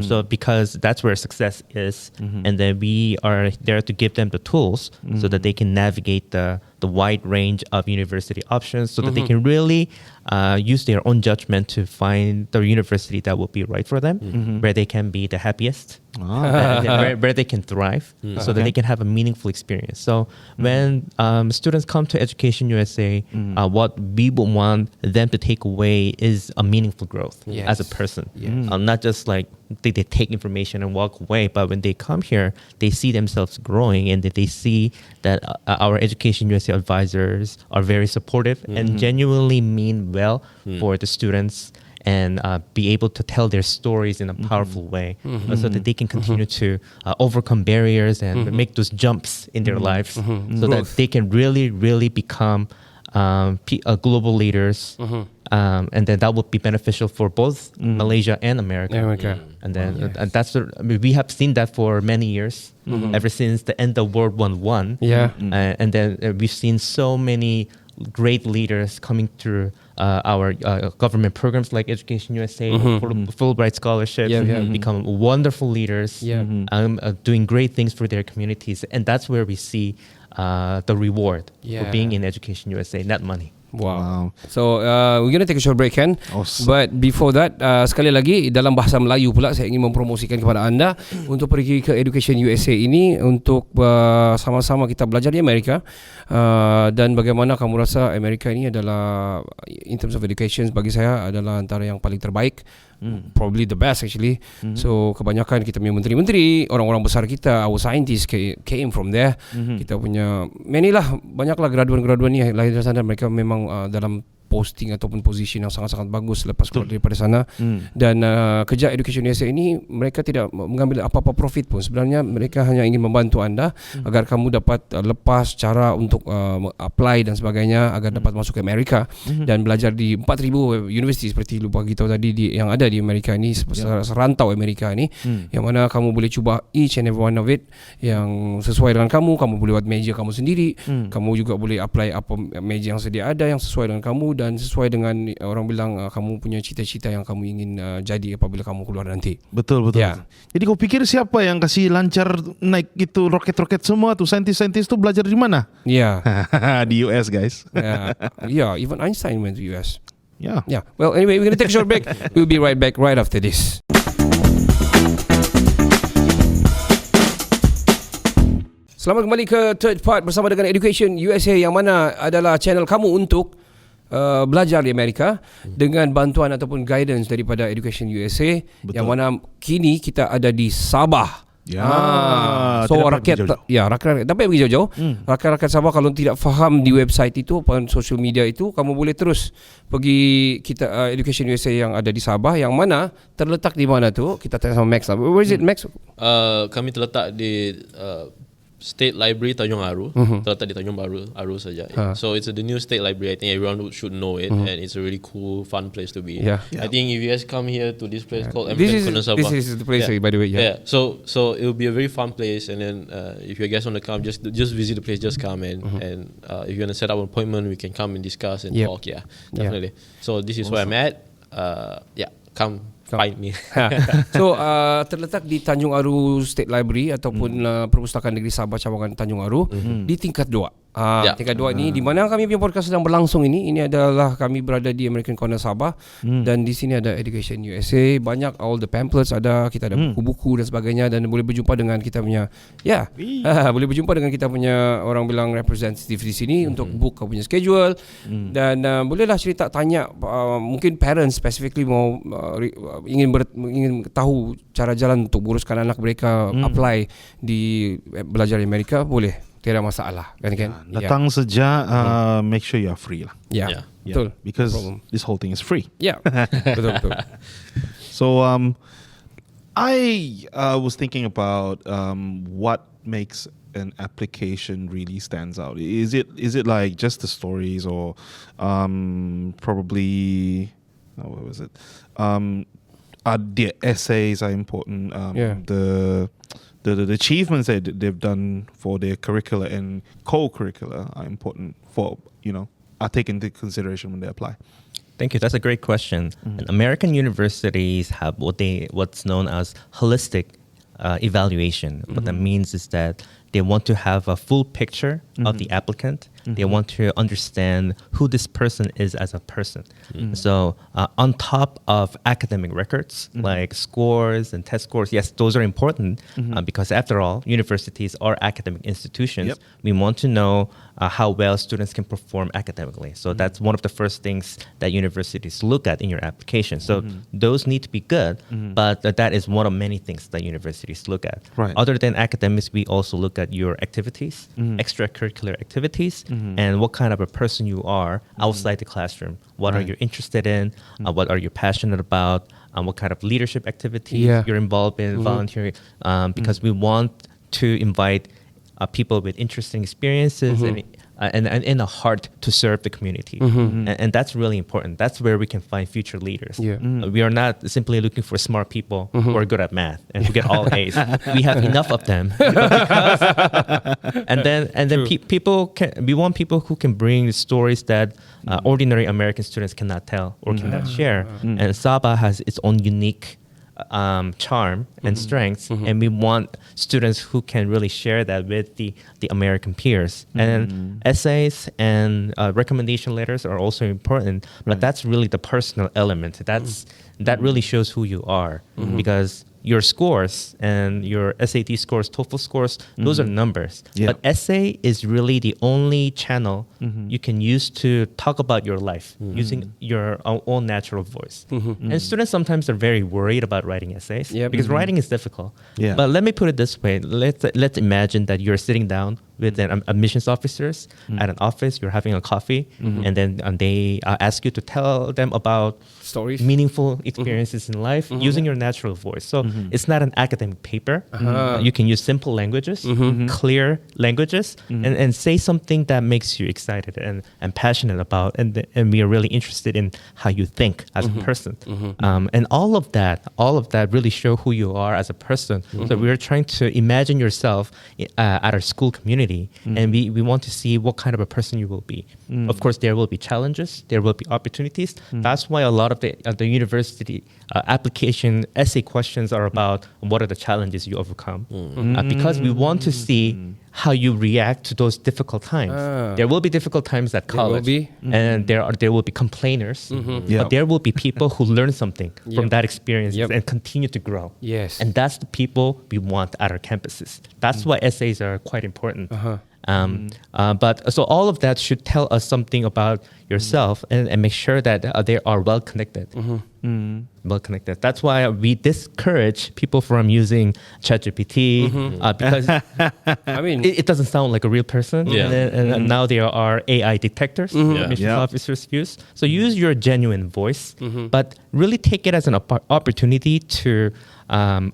So because that's where success is, and then we are there to give them the tools so that they can navigate the the wide range of university options so that they can really use their own judgment to find the university that will be right for them, where they can be the happiest, where they can thrive, so that they can have a meaningful experience. So when students come to Education USA, what we would want them to take away is a meaningful growth as a person. Not just like they take information and walk away, but when they come here, they see themselves growing, and that they see that our Education USA advisors are very supportive and genuinely mean well for the students, and be able to tell their stories in a powerful way, so that they can continue to overcome barriers and make those jumps in their lives, so that they can really, really become global leaders, and then that would be beneficial for both Malaysia and America. And then and that's we have seen that for many years, ever since the end of World War One. And then we've seen so many great leaders coming through our government programs like Education USA, Fulbright scholarships, become wonderful leaders, doing great things for their communities. And that's where we see the reward for being in Education USA, not money. Wow. So we're gonna take a short break, kan? Awesome. But before that, sekali lagi dalam bahasa Melayu pula saya ingin mempromosikan kepada anda untuk pergi ke Education USA ini untuk sama-sama kita belajar di Amerika, dan bagaimana kamu rasa Amerika ini adalah in terms of education bagi saya adalah antara yang paling terbaik. Probably the best actually. So kebanyakan kita punya menteri-menteri, orang-orang besar kita, our scientists came from there. Kita punya banyaklah graduan-graduan ni lahir dari sana. Mereka memang dalam posting ataupun position yang sangat-sangat bagus lepas keluar daripada sana. Dan kerja Education USA ini mereka tidak mengambil apa-apa profit pun. Sebenarnya mereka hanya ingin membantu anda agar kamu dapat lepas cara untuk apply dan sebagainya, agar dapat masuk ke Amerika dan belajar di 4,000 universiti seperti lupa kita tahu tadi yang ada di Amerika ini, serantau Amerika ini, yang mana kamu boleh cuba each and every one of it yang sesuai dengan kamu. Kamu boleh buat meja kamu sendiri, kamu juga boleh apply apa meja yang sedia ada yang sesuai dengan kamu dan sesuai dengan orang bilang kamu punya cita-cita yang kamu ingin jadi apabila kamu keluar nanti. Betul. Jadi kau pikir siapa yang kasih lancar naik itu roket-roket semua tuh, saintis-saintis tuh belajar di mana? Di US, guys. Even Einstein went to US. Well, anyway, we're going to take a short break. We'll be right back right after this. Selamat kembali ke third part bersama dengan Education USA, yang mana adalah channel kamu untuk belajar di Amerika dengan bantuan ataupun guidance daripada Education USA. Betul. Yang mana kini kita ada di Sabah. So rakyat tak payah pergi jauh-jauh. Rakyat Sabah kalau tidak faham di website itu ataupun social media itu, kamu boleh terus pergi kita Education USA yang ada di Sabah, yang mana terletak di mana tu? Kita tanya sama Max. Where is it, Max? Kami terletak di State Library Tanjung Aru, terletak di Tanjung Aru saja. So it's the new State Library. I think everyone should know it, and it's a really cool, fun place to be. I think if you guys come here to this place called This is the place, by the way. So it will be a very fun place, and then if you guys want to come, just visit the place. Just come and if you want to set up an appointment, we can come and discuss and talk. Definitely. So this is where I'm at. Come find me. So terletak di Tanjung Aru State Library ataupun Perpustakaan Negeri Sabah cawangan Tanjung Aru, di tingkat 2. Tingkat 2 ini di mana kami punya podcast sedang berlangsung ini adalah kami berada di American Corner Sabah, dan di sini ada Education USA, banyak all the pamphlets ada, kita ada buku-buku dan sebagainya, dan boleh berjumpa dengan kita punya boleh berjumpa dengan kita punya orang bilang representative di sini untuk book kau punya schedule, dan bolehlah cerita tanya, mungkin parents specifically mau ingin tahu cara jalan untuk uruskan anak mereka apply di belajar di Amerika, boleh. Tiada masalah, kan? Datang saja, make sure you are free lah. Betul. Because this whole thing is free. Betul. So I was thinking about what makes an application really stands out. Is it like just the stories, or probably what was it? The essays are important. The achievements that they've done for their curricula and co-curricula are important for, are taken into consideration when they apply. Thank you. That's a great question. And American universities have what's known as holistic evaluation. What that means is that they want to have a full picture of the applicant, They want to understand who this person is as a person. So on top of academic records like scores and test scores, yes, those are important because after all, universities are academic institutions. We want to know how well students can perform academically. So that's one of the first things that universities look at in your application. So those need to be good, but that is one of many things that universities look at. Right. Other than academics, we also look at your activities, extracurricular activities, and what kind of a person you are outside the classroom. What are you interested in? What are you passionate about? What kind of leadership activities you're involved in, volunteering? Because we want to invite people with interesting experiences and a heart to serve the community. And that's really important. That's where we can find future leaders. We are not simply looking for smart people who are good at math and who get all A's. We have enough of them. and then we want people who can bring stories that ordinary American students cannot tell or cannot share. And Sabah has its own unique charm and strengths, and we want students who can really share that with the American peers. And essays and recommendation letters are also important, but that's really the personal element. That really shows who you are, because your scores and your SAT scores, TOEFL scores, those are numbers. But essay is really the only channel you can use to talk about your life using your own natural voice. And students sometimes are very worried about writing essays because writing is difficult. But let me put it this way. Let's imagine that you're sitting down with admissions officers at an office, you're having a coffee, and then they ask you to tell them about stories, meaningful experiences in life using your natural voice. So it's not an academic paper. You can use simple languages, clear languages, and say something that makes you excited and passionate about, and we are really interested in how you think as a person. And all of that really show who you are as a person. So we are trying to imagine yourself at our school community, and we want to see what kind of a person you will be. Of course, there will be challenges, there will be opportunities. That's why a lot of the university application essay questions are about what are the challenges you overcome, because we want to see how you react to those difficult times. There will be difficult times at college, and there will be complainers, but there will be people who learn something from that experience and continue to grow. And that's the people we want at our campuses. That's why essays are quite important. But so all of that should tell us something about yourself and make sure that they are well connected. Well connected. That's why we discourage people from using ChatGPT because I mean it doesn't sound like a real person. And now there are AI detectors, admissions officers use. So use your genuine voice, but really take it as an opportunity to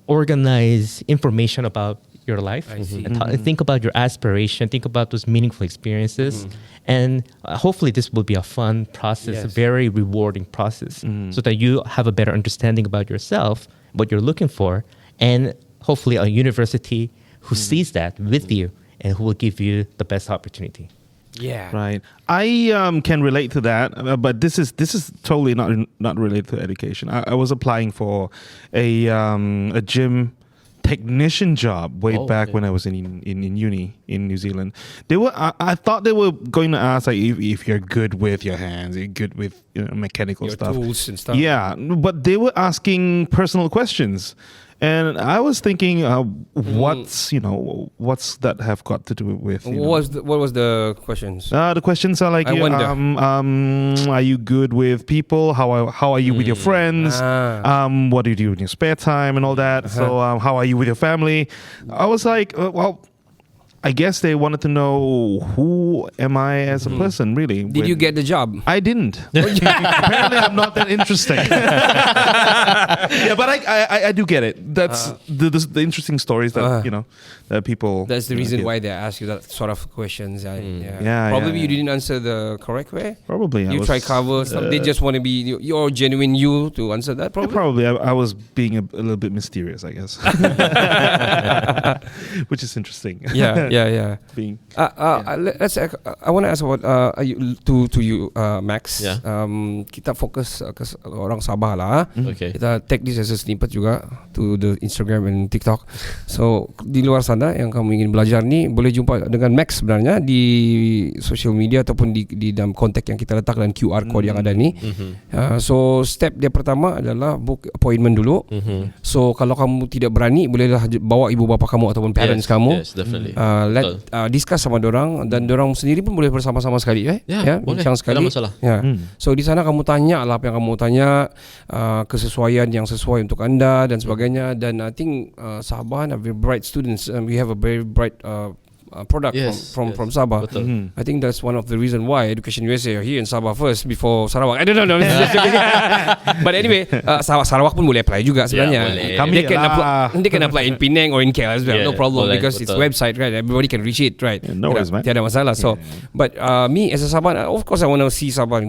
organize information about your life and think about your aspiration, think about those meaningful experiences, and hopefully this will be a fun process, a very rewarding process, so that you have a better understanding about yourself, what you're looking for, and hopefully a university who sees that with you and who will give you the best opportunity. Right. I can relate to that, but this is totally not related to education. I was applying for a gym technician job way back when I was in uni in New Zealand. I thought they were going to ask like if you're good with your hands, you're good with mechanical your stuff, tools and stuff. Yeah, but they were asking personal questions. And I was thinking, what's that have got to do with? What was the questions? The questions are like, I wonder. are you good with people? How are you with your friends? What do you do in your spare time and all that? So how are you with your family? I was like, well, I guess they wanted to know who am I as a person, really. Did you get the job? I didn't. Apparently, I'm not that interesting. Yeah, but I do get it. That's the interesting stories that that people. That's the reason why they ask you that sort of questions. Probably you didn't answer the correct way. Probably you try cover stuff. They just want to be your genuine you to answer that. Probably I was being a little bit mysterious, I guess. Which is interesting. Yeah. being. I want to ask about to you, Max. Yeah. Kita fokus ke orang Sabah lah. Okay. Kita take this as a snippet juga to the Instagram and TikTok. So di luar sana yang kamu ingin belajar ni boleh jumpa dengan Max sebenarnya di social media ataupun di dalam kontak yang kita letak dan QR code yang ada ni. So step dia pertama adalah book appointment dulu. So kalau kamu tidak berani, bolehlah bawa ibu bapa kamu ataupun parents kamu. Yes, definitely. Discuss sama dorang dan dorang sendiri pun boleh bersama-sama sekali bincang sekali. Masalah. So di sana kamu tanya lah apa yang kamu tanya, kesesuaian yang sesuai untuk anda dan sebagainya. Dan I think Sabah are very bright students. We have a very bright product from Sabah. I think that's one of the reason why Education USA are here in Sabah first before Sarawak. I don't know. But anyway, Sarawak pun boleh apply juga sebenarnya. They can apply in Penang or in KL as well. No problem because it's website, right? Everybody can reach it, right? No worries, man. Tiada masalah. So, but me as a Sabah, of course I want to see Sabah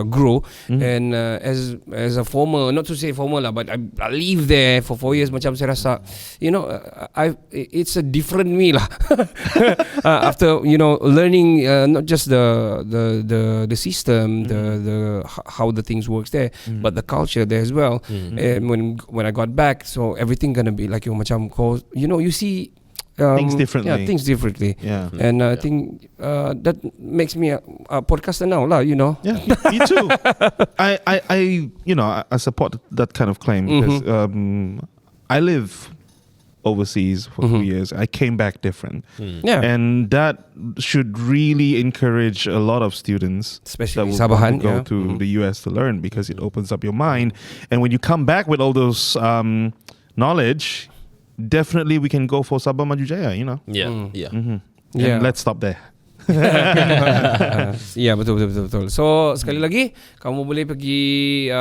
grow. And as a former, not to say former lah, but I live there for 4 years. Macam saya rasa, it's a different me lah. After learning not just the system, the how the things works there, but the culture there as well. And when I got back, so everything gonna be like macam you see things differently. Yeah, things differently. Yeah. And I think that makes me a podcaster now lah. Yeah, me too. I support that kind of claim because I live overseas for 2 years. I came back different. And that should really encourage a lot of students, especially that will Sabahan, go to the US to learn, because it opens up your mind. And when you come back with all those knowledge, definitely we can go for Sabah Maju Jaya, And let's stop there. Ya, betul. So sekali lagi kamu boleh pergi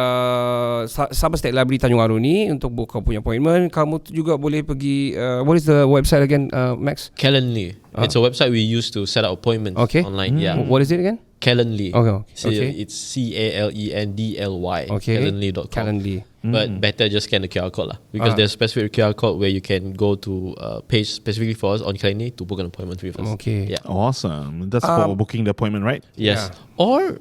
Sabah State Library Tanjung Aru ni untuk book kamu punya appointment. Kamu juga boleh pergi what is the website again, Max? Calendly. It's a website we use to set up appointments online. What is it again? Calendly. Okay. It's CALENDLY. Calendly.com. Calendly. But better just scan the QR code lah, because there's a specific QR code where you can go to page specifically for us on Calendly to book an appointment with us. Okay. Yeah. Awesome. That's for booking the appointment, right? Yes. Or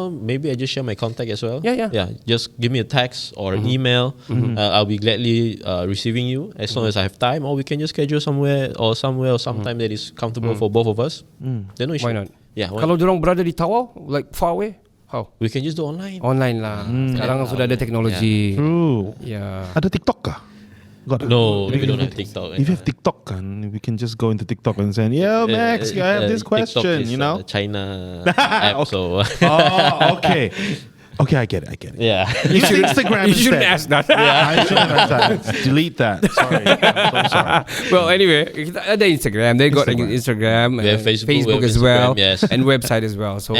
maybe I just share my contact as well. Yeah. Just give me a text or an email. I'll be gladly receiving you as long as I have time. Or we can just schedule somewhere or sometime that is comfortable for both of us. Then no issue. Why not? Yeah. Kalau dorang berada di Tawau, like far away, how? We can just do online. Online lah. Sekarang sudah ada teknologi. True. Yeah. Ada TikTok kah? No, we don't have TikTok. If you have TikTok, we can just go into TikTok and say, Max, I have this question, TikTok is China app, so. Okay. Okay, I get it. Yeah. You should Instagram. You shouldn't ask that. I shouldn't ask that. Delete that. Sorry. I'm so sorry. Well, anyway, kita ada Instagram. They got Instagram. We have Facebook as well, yes. and website as well. So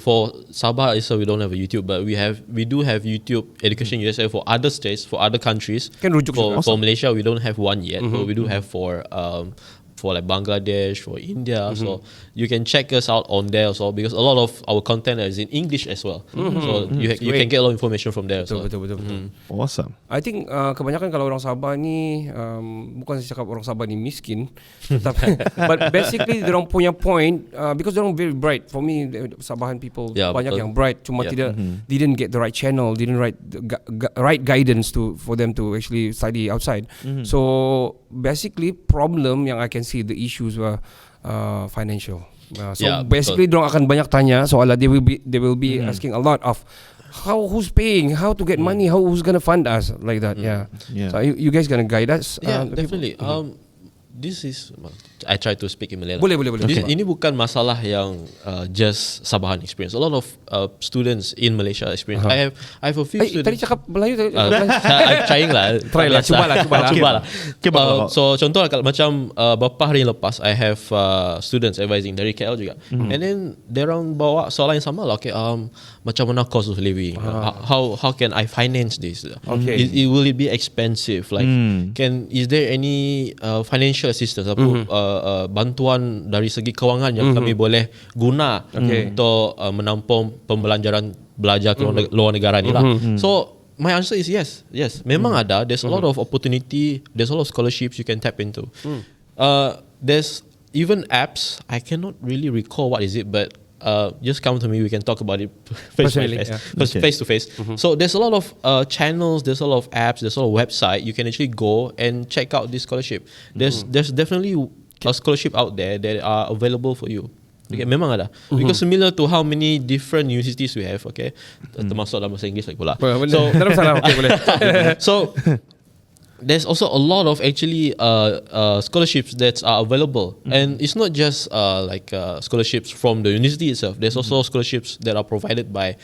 for Sabah, so we don't have a YouTube, but we do have YouTube Education USA for other states, for other countries. Kan rujuk for Malaysia, we don't have one yet, but we do have for like Bangladesh, for India. So you can check us out on there also, because a lot of our content is in English as well. So you can get a lot of information from there. Betul. Awesome. I think kebanyakan kalau orang Sabah ni bukan saya cakap orang Sabah ni miskin, but basically diorang punya point because diorang very bright. For me, Sabahan people banyak yang bright, cuma didn't get the right channel, didn't right guidance for them to actually study outside. So basically problem yang I can see the issues were financial. Basically diorang akan banyak tanya soalan. They will be asking a lot of who's paying, how to get money, who's gonna fund us, like that. So you guys gonna guide us? Definitely. This is, I try to speak in Malay. Boleh. Ini bukan masalah yang just Sabahan experience. A lot of students in Malaysia experience. I have a few students. Tadi cakap Melayu. I'm trying lah. Try lah, cuba lah. So contoh lah, kalau macam beberapa hari lepas, I have students advising dari KL juga. And then diorang bawa soalan yang sama lah. Okay, macam mana cost of living? How can I finance this? Okay. Will it be expensive? Like, is there any financial assistance, bantuan dari segi kewangan yang kami boleh guna untuk menampung pembelajaran belajar ke luar negara ni lah. So my answer is yes. Memang ada. There's a lot of opportunity. There's a lot of scholarships you can tap into. There's even apps. I cannot really recall what is it, but just come to me. We can talk about it face to face. So there's a lot of channels. There's a lot of apps. There's a lot of website. You can actually go and check out this scholarship. There's definitely a scholarship out there that are available for you. Okay, memang ada. Because similar to how many different universities we have, okay, termasuk dalam bahasa Inggeris lagi pula. So there's also a lot of actually scholarships that are available, and it's not just scholarships from the university itself. There's also scholarships that are provided by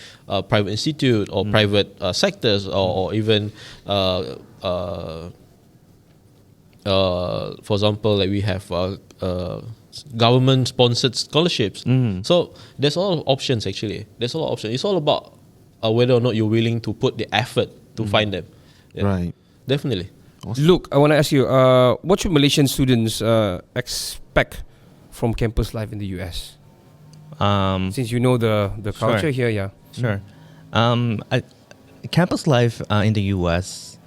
private institute or private sectors, or even for example, like we have government-sponsored scholarships. So there's a lot of options actually. There's a lot of options. It's all about whether or not you're willing to put the effort to find them. Yeah. Right. Definitely. Awesome. Luke, I want to ask you, what should Malaysian students expect from campus life in the US? Since you know the culture here, yeah. Sure. Campus life in the US...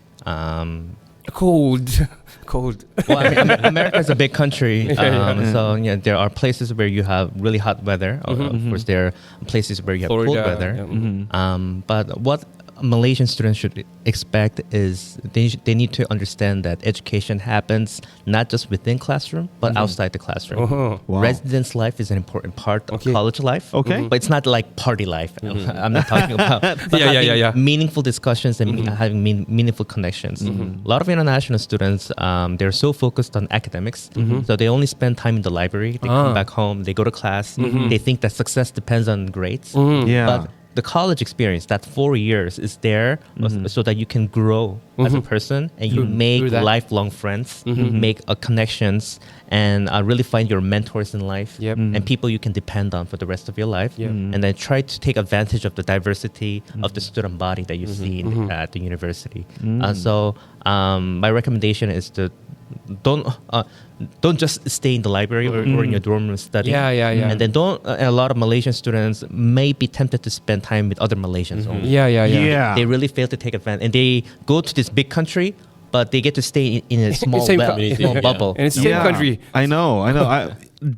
Cold. Well, America is a big country, so yeah, there are places where you have really hot weather. Of course, there are places where you have Florida, cold weather. Yeah. But what Malaysian students should expect is they need to understand that education happens not just within classroom but outside the classroom. Wow. Residence life is an important part of college life. Okay. But it's not like party life. I'm not talking about meaningful discussions and having meaningful connections. A lot of international students, they're so focused on academics, so they only spend time in the library. They come back home, they go to class, they think that success depends on grades. But the college experience, that 4 years, is there so that you can grow as a person and you make lifelong friends, make connections, and really find your mentors in life and people you can depend on for the rest of your life. And then try to take advantage of the diversity of the student body that you see at the university. So my recommendation is to don't just stay in the library or in your dorm room studying. And then a lot of Malaysian students may be tempted to spend time with other Malaysians only. They really fail to take advantage. And they go to this big country, but they get to stay in a small bubble. And it's the same country. I know.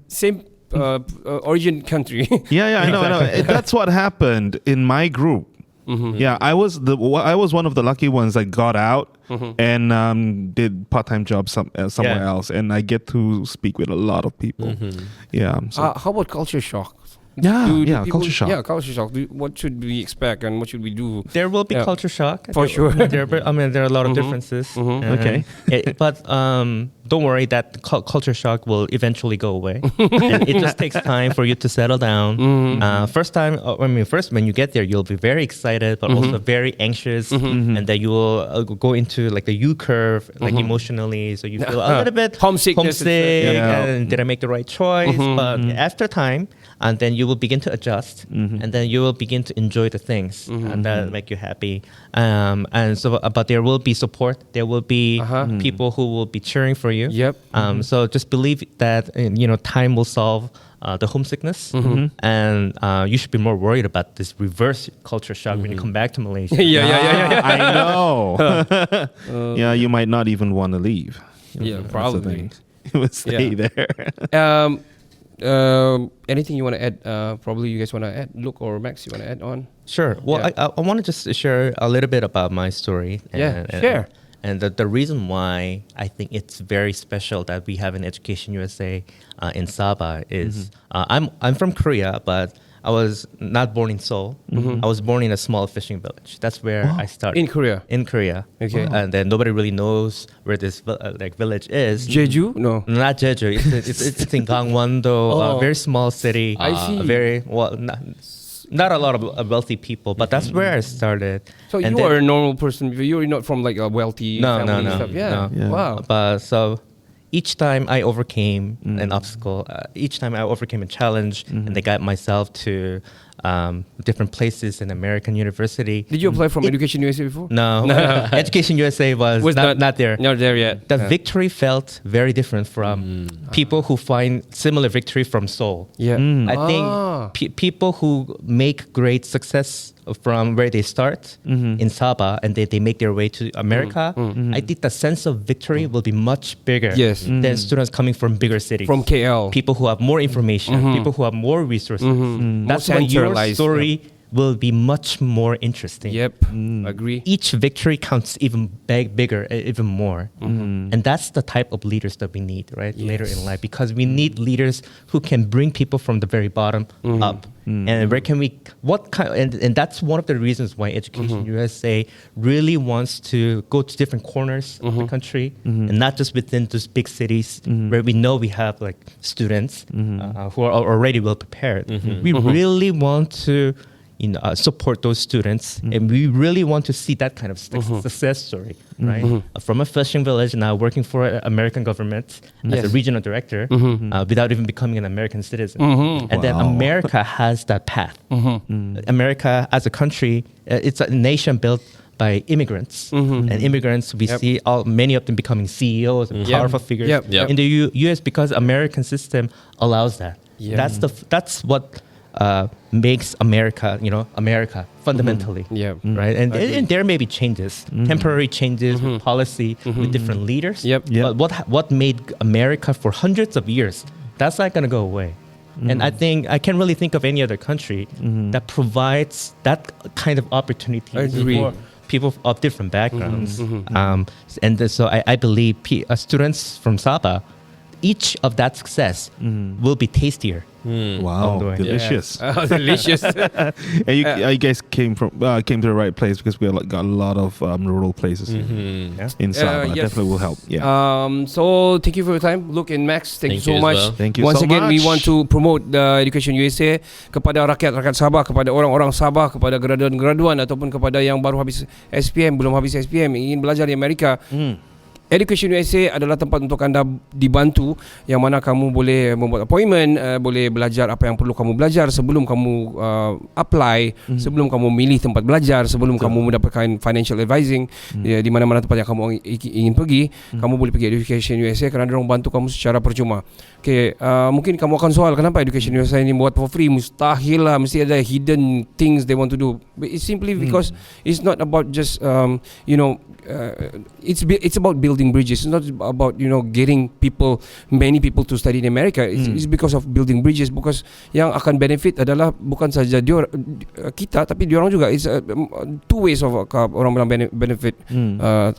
Same origin country. I know. That's what happened in my group. Yeah, I was one of the lucky ones that got out and did part-time jobs somewhere else, and I get to speak with a lot of people. Yeah. So. How about culture shock? Culture shock. Yeah, culture shock. What should we expect and what should we do? There will be culture shock. For sure. There are a lot of differences. Okay. But don't worry, that culture shock will eventually go away. And it just takes time for you to settle down. First when you get there, you'll be very excited, but also very anxious. And then you will go into like the U curve, like emotionally. So you feel a little bit homesick. And did I make the right choice? But after time, and then you will begin to adjust, and then you will begin to enjoy the things, and that make you happy. And so, but there will be support. There will be people who will be cheering for you. So just believe that time will solve the homesickness, and you should be more worried about this reverse culture shock when you come back to Malaysia. I know. You might not even want to leave. Probably. You would stay there. Anything you want to add? Probably you guys want to add, Luke or Max, you want to add on? Sure. Well, I want to just share a little bit about my story. Share. And the reason why I think it's very special that we have an Education USA in Sabah is I'm from Korea, but I was not born in Seoul. I was born in a small fishing village. That's where I started. In Korea? In Korea. Okay. And then nobody really knows where this village is. Jeju? No. Not Jeju. It's in Gangwon-do, a very small city. I see. Very, not a lot of wealthy people, but that's where I started. So you are a normal person. You're not from like a wealthy family and stuff. Yeah. Wow. But so each time I overcame an obstacle, each time I overcame a challenge, and I got myself to different places in American University. Did you apply from Education USA before? No. Education USA was not there. Not there yet. The victory felt very different from people who find similar victory from Seoul. Yeah. I think people who make great success from where they start in Sabah and they make their way to America, I think the sense of victory will be much bigger than students coming from bigger cities. From KL. People who have more information, people who have more resources. That's why your story will be much more interesting. Agree. Each victory counts even bigger, even more. And that's the type of leaders that we need, right? Later in life, because we need leaders who can bring people from the very bottom up. And where can we, and that's one of the reasons why Education USA really wants to go to different corners of the country and not just within those big cities where we know we have like students who are already well prepared. We really want to support those students, and we really want to see that kind of success story, right? From a fishing village, now working for American government as a regional director, without even becoming an American citizen, and then America has that path. America as a country, it's a nation built by immigrants, and immigrants we see many of them becoming CEOs and powerful figures in the U.S. because American system allows that. That's what makes America, America fundamentally, right? And there may be changes, temporary changes with policy, with different leaders. But what made America for hundreds of years, that's not going to go away. And I think I can't really think of any other country that provides that kind of opportunity for people of different backgrounds. And so I believe students from Sabah, each of that success will be tastier. Wow, delicious! Delicious. And you guys came to the right place because we got a lot of rural places in Sabah. Definitely will help. So thank you for your time, Luke and Max. Thank you so much. Thank you. Once so again, much. we want to promote the Education USA kepada rakyat Sabah, kepada orang-orang Sabah, kepada graduan ataupun kepada yang baru habis SPM, belum habis SPM, ingin belajar di Amerika. Education USA adalah tempat untuk anda dibantu, yang mana kamu boleh membuat appointment, boleh belajar apa yang perlu kamu belajar sebelum kamu apply, sebelum kamu milih tempat belajar, sebelum kamu mendapatkan financial advising di mana-mana tempat yang kamu ingin pergi. Kamu boleh pergi Education USA kerana mereka bantu kamu secara percuma. Mungkin kamu akan soal, kenapa Education USA ini buat for free? Mustahil lah, mesti ada hidden things they want to do. But it's simply because it's not about just it's about building bridges. It's not about getting many people to study in America. It's because of building bridges. Because yang akan benefit adalah bukan saja kita, tapi diorang juga. It's two ways of orang bilang benefit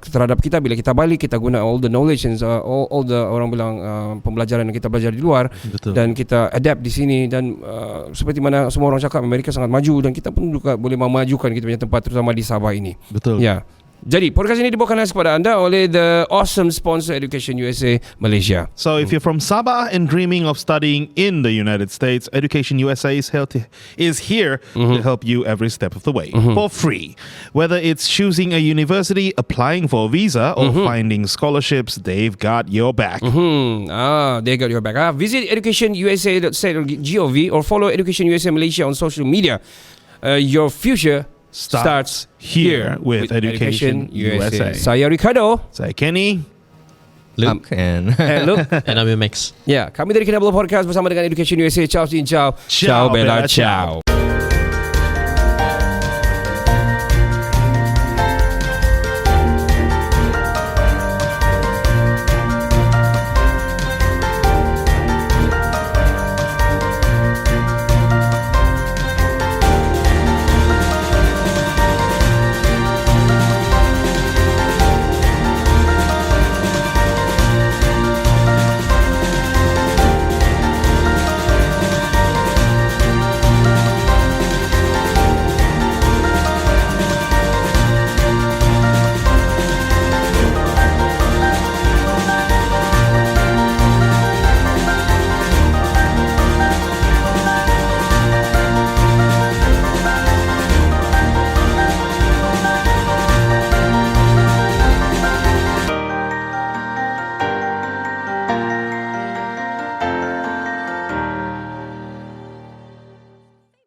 terhadap kita bila kita balik, kita guna all the knowledge and all the orang bilang pembelajaran yang kita belajar di luar. Dan kita adapt di sini. Dan seperti mana semua orang cakap, Amerika sangat maju dan kita pun juga boleh memajukan kita punya tempat, terutama di Sabah ini. Betul. Jadi podcast ini dibawakan kepada anda oleh the awesome sponsor Education USA Malaysia. So if you're from Sabah and dreaming of studying in the United States, Education USA is here to help you every step of the way for free. Whether it's choosing a university, applying for a visa, or finding scholarships, they've got your back. They got your back. Visit educationusa.gov or follow Education USA Malaysia on social media. Your future starts here with Education USA. Saya Ricardo. Saya Kenny. Luke and Luke. And I'm Max. Kami dari Kinabalu Podcast bersama dengan Education USA. Ciao, ciao. Ciao, Bella, ciao.